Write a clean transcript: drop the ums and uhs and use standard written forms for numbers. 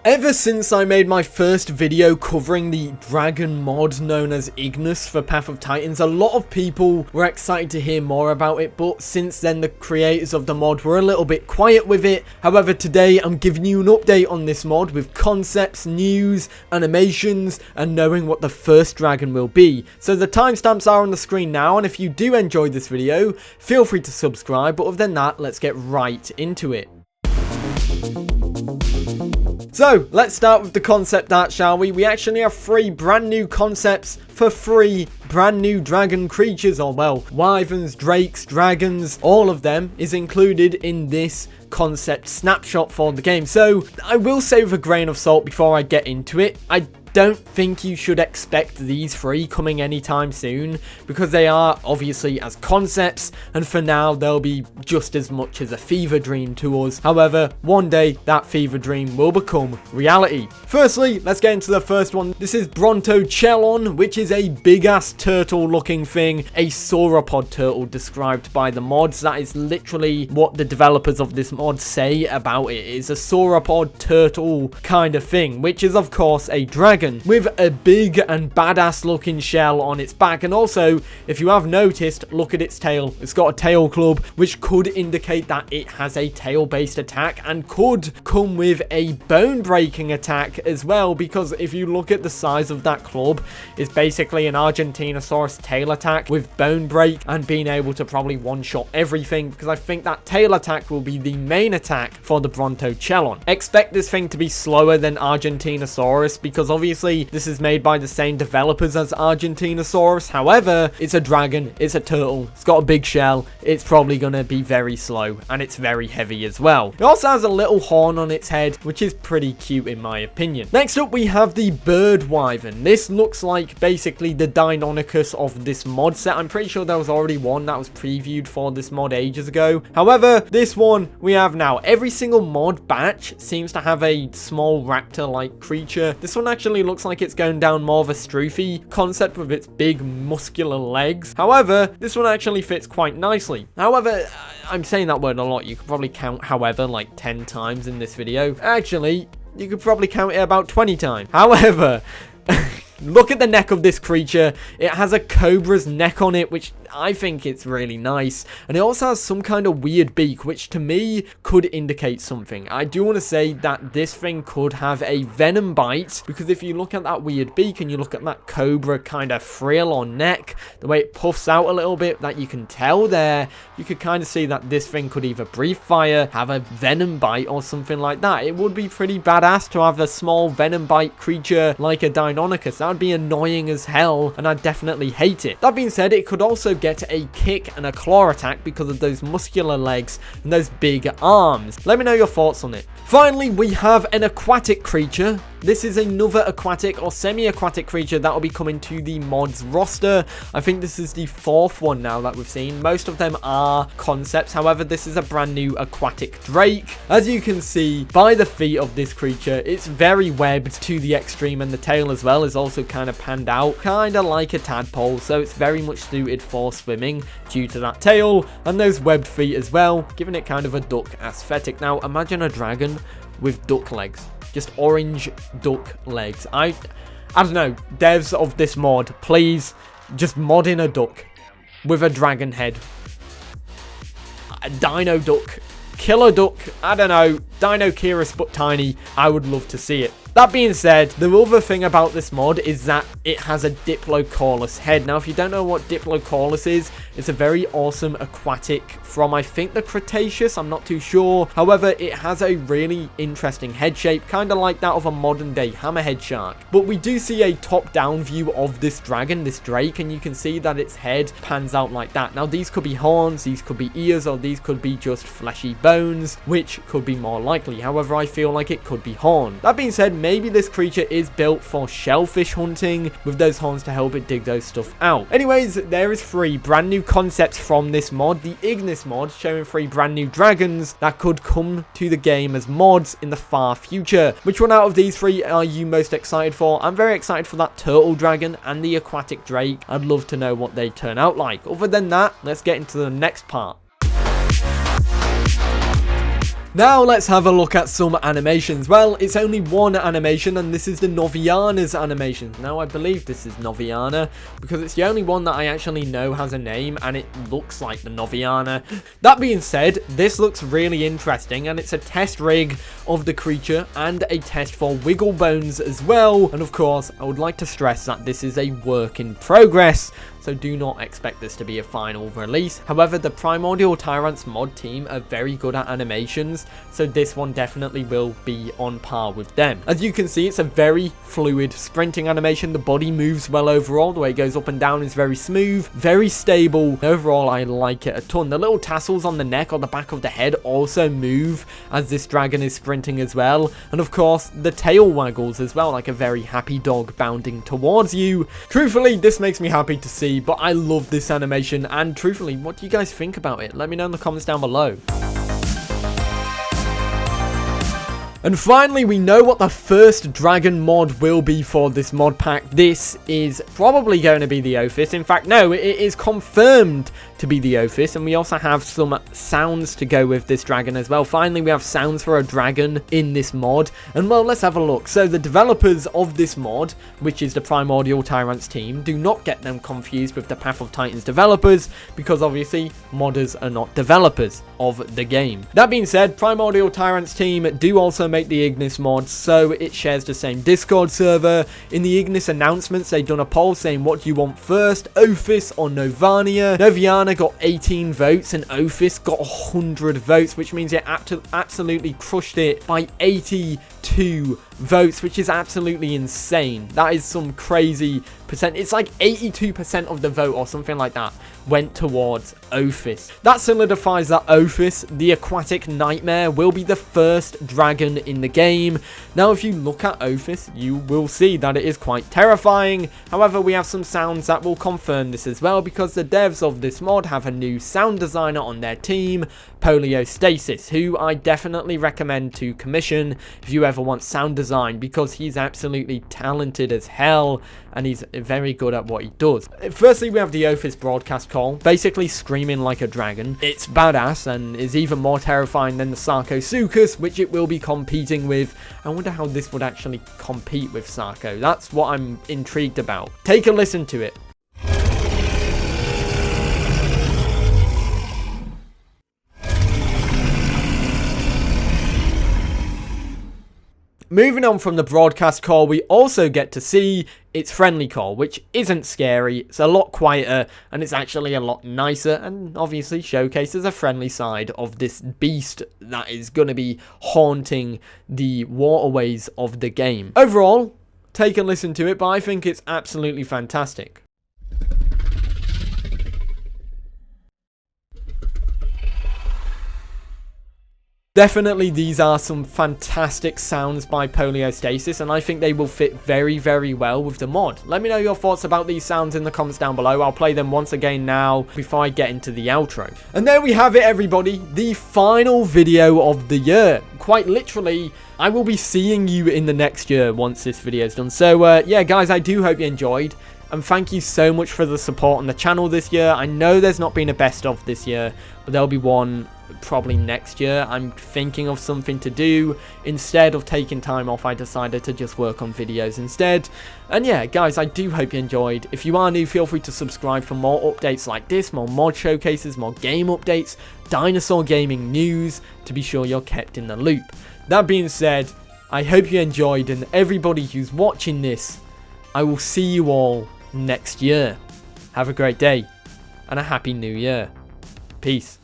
Ever since I made my first video covering the dragon mod known as Ignis for Path of Titans, a lot of people were excited to hear more about it, but since then the creators of the mod were a little bit quiet with it. However, today I'm giving you an update on this mod with concepts, news, animations, and knowing what the first dragon will be. So the timestamps are on the screen now, and if you do enjoy this video, feel free to subscribe, but other than that, let's get right into it. So, let's start with the concept art, shall we? We actually have 3 brand new concepts for 3 brand new dragon creatures, or well, wyverns, drakes, dragons, all of them is included in this concept snapshot for the game. So, I will say with a grain of salt before I get into it, I don't think you should expect these 3 coming anytime soon, because they are obviously as concepts, and for now they'll be just as much as a fever dream to us. However, one day that fever dream will become reality. Firstly, let's get into the first one. This is Brontochelon, which is a big ass turtle looking thing, a sauropod turtle described by the mods. That is literally what the developers of this mod say about it. It's a sauropod turtle kind of thing, which is of course a dragon with a big and badass looking shell on its back. And also, if you have noticed, look at its tail. It's got a tail club, which could indicate that it has a tail based attack and could come with a bone breaking attack as well, because if you look at the size of that club, it's basically an Argentinosaurus tail attack with bone break and being able to probably one shot everything, because I think that tail attack will be the main attack for the Brontochelon. Expect this thing to be slower than Argentinosaurus, because obviously this is made by the same developers as Argentinosaurus. However, it's a dragon, it's a turtle, it's got a big shell, it's probably going to be very slow, and it's very heavy as well. It also has a little horn on its head, which is pretty cute in my opinion. Next up, we have the bird wyvern. This looks like basically the Deinonychus of this mod set. I'm pretty sure there was already one that was previewed for this mod ages ago. However, this one we have now. Every single mod batch seems to have a small raptor-like creature. This one actually looks like it's going down more of a Stroophy concept with its big muscular legs. However, this one actually fits quite nicely. However, I'm saying that word a lot. You could probably count however like 10 times in this video. Actually, you could probably count it about 20 times. However, look at the neck of this creature. It has a cobra's neck on it, which I think it's really nice. And it also has some kind of weird beak, which to me could indicate something. I do want to say that this thing could have a venom bite, because if you look at that weird beak and you look at that cobra kind of frill on neck, the way it puffs out a little bit, that you can tell there, you could kind of see that this thing could either breathe fire, have a venom bite, or something like that. It would be pretty badass to have a small venom bite creature like a Deinonychus. That would be annoying as hell, and I'd definitely hate it. That being said, it could also get a kick and a claw attack because of those muscular legs and those big arms. Let me know your thoughts on it. Finally, we have an aquatic creature. This is another aquatic or semi-aquatic creature that will be coming to the mods roster. I think this is the 4th one now that we've seen. Most of them are concepts. However, this is a brand new aquatic drake. As you can see by the feet of this creature, it's very webbed to the extreme, and the tail as well is also kind of panned out, kind of like a tadpole. So it's very much suited for swimming due to that tail and those webbed feet as well, giving it kind of a duck aesthetic. Now, imagine a dragon with duck legs. Just orange duck legs. I don't know, devs of this mod, please just mod in a duck with a dragon head. A dino duck, killer duck, I don't know, Dino-Kyrus but tiny. I would love to see it. That being said, the other thing about this mod is that it has a Diplocaulus head. Now, if you don't know what Diplocaulus is, it's a very awesome aquatic from, I think, the Cretaceous. I'm not too sure. However, it has a really interesting head shape, kind of like that of a modern-day hammerhead shark. But we do see a top-down view of this dragon, this drake, and you can see that its head pans out like that. Now, these could be horns, these could be ears, or these could be just fleshy bones, which could be more likely. However, I feel like it could be horn. That being said, maybe this creature is built for shellfish hunting with those horns to help it dig those stuff out. Anyways, there is 3 brand new concepts from this mod, the Ignis mod, showing 3 brand new dragons that could come to the game as mods in the far future. Which one out of these 3 are you most excited for? I'm very excited for that turtle dragon and the aquatic drake. I'd love to know what they turn out like. Other than that, let's get into the next part. Now let's have a look at some animations. Well, it's only one animation, and this is the Noviana's animation. Now I believe this is Noviana because it's the only one that I actually know has a name, and it looks like the Noviana. That being said, this looks really interesting, and it's a test rig of the creature and a test for wiggle bones as well. And of course, I would like to stress that this is a work in progress, so do not expect this to be a final release. However, the Primordial Tyrants mod team are very good at animations, so this one definitely will be on par with them. As you can see, it's a very fluid sprinting animation. The body moves well overall. The way it goes up and down is very smooth, very stable. Overall, I like it a ton. The little tassels on the neck or the back of the head also move as this dragon is sprinting as well. And of course, the tail waggles as well, like a very happy dog bounding towards you. Truthfully, this makes me happy to see, but I love this animation. And truthfully, what do you guys think about it? Let me know in the comments down below. And finally, we know what the first dragon mod will be for this mod pack. This is probably going to be the Ophis. In fact, no, it is confirmed to be the Ophis. And we also have some sounds to go with this dragon as well. Finally, we have sounds for a dragon in this mod. And well, let's have a look. So the developers of this mod, which is the Primordial Tyrants team, do not get them confused with the Path of Titans developers, because obviously modders are not developers of the game. That being said, Primordial Tyrants team do also make the Ignis mod, so it shares the same Discord server. In the Ignis announcements, they've done a poll saying, what do you want first, Ophis or Novania? Noviana got 18 votes and Ophis got 100 votes, which means it absolutely crushed it by 82 votes, which is absolutely insane. That is some crazy percent. It's like 82% of the vote or something like that went towards Ophis. That solidifies that Ophis, the aquatic nightmare, will be the first dragon in the game. Now, if you look at Ophis, you will see that it is quite terrifying. However, we have some sounds that will confirm this as well, because the devs of this mod have a new sound designer on their team, Poliostasis, who I definitely recommend to commission if you ever want sound design, because he's absolutely talented as hell and he's very good at what he does. Firstly, we have the Ophis broadcast call, basically screaming like a dragon. It's badass and is even more terrifying than the Sarcosuchus, which it will be competing with. I wonder how this would actually compete with Sarco. That's what I'm intrigued about. Take a listen to it. Moving on from the broadcast call, we also get to see its friendly call, which isn't scary. It's a lot quieter and it's actually a lot nicer, and obviously showcases a friendly side of this beast that is going to be haunting the waterways of the game. Overall, take a listen to it, but I think it's absolutely fantastic. Definitely, these are some fantastic sounds by Poliostasis, and I think they will fit very, very well with the mod. Let me know your thoughts about these sounds in the comments down below. I'll play them once again now before I get into the outro. And there we have it, everybody. The final video of the year. Quite literally, I will be seeing you in the next year once this video is done. So, yeah, guys, I do hope you enjoyed. And thank you so much for the support on the channel this year. I know there's not been a best of this year, but there'll be one probably next year. I'm thinking of something to do. Instead of taking time off, I decided to just work on videos instead. And yeah, guys, I do hope you enjoyed. If you are new, feel free to subscribe for more updates like this, more mod showcases, more game updates, dinosaur gaming news, to be sure you're kept in the loop. That being said, I hope you enjoyed, and everybody who's watching this, I will see you all next year. Have a great day and a happy new year. Peace.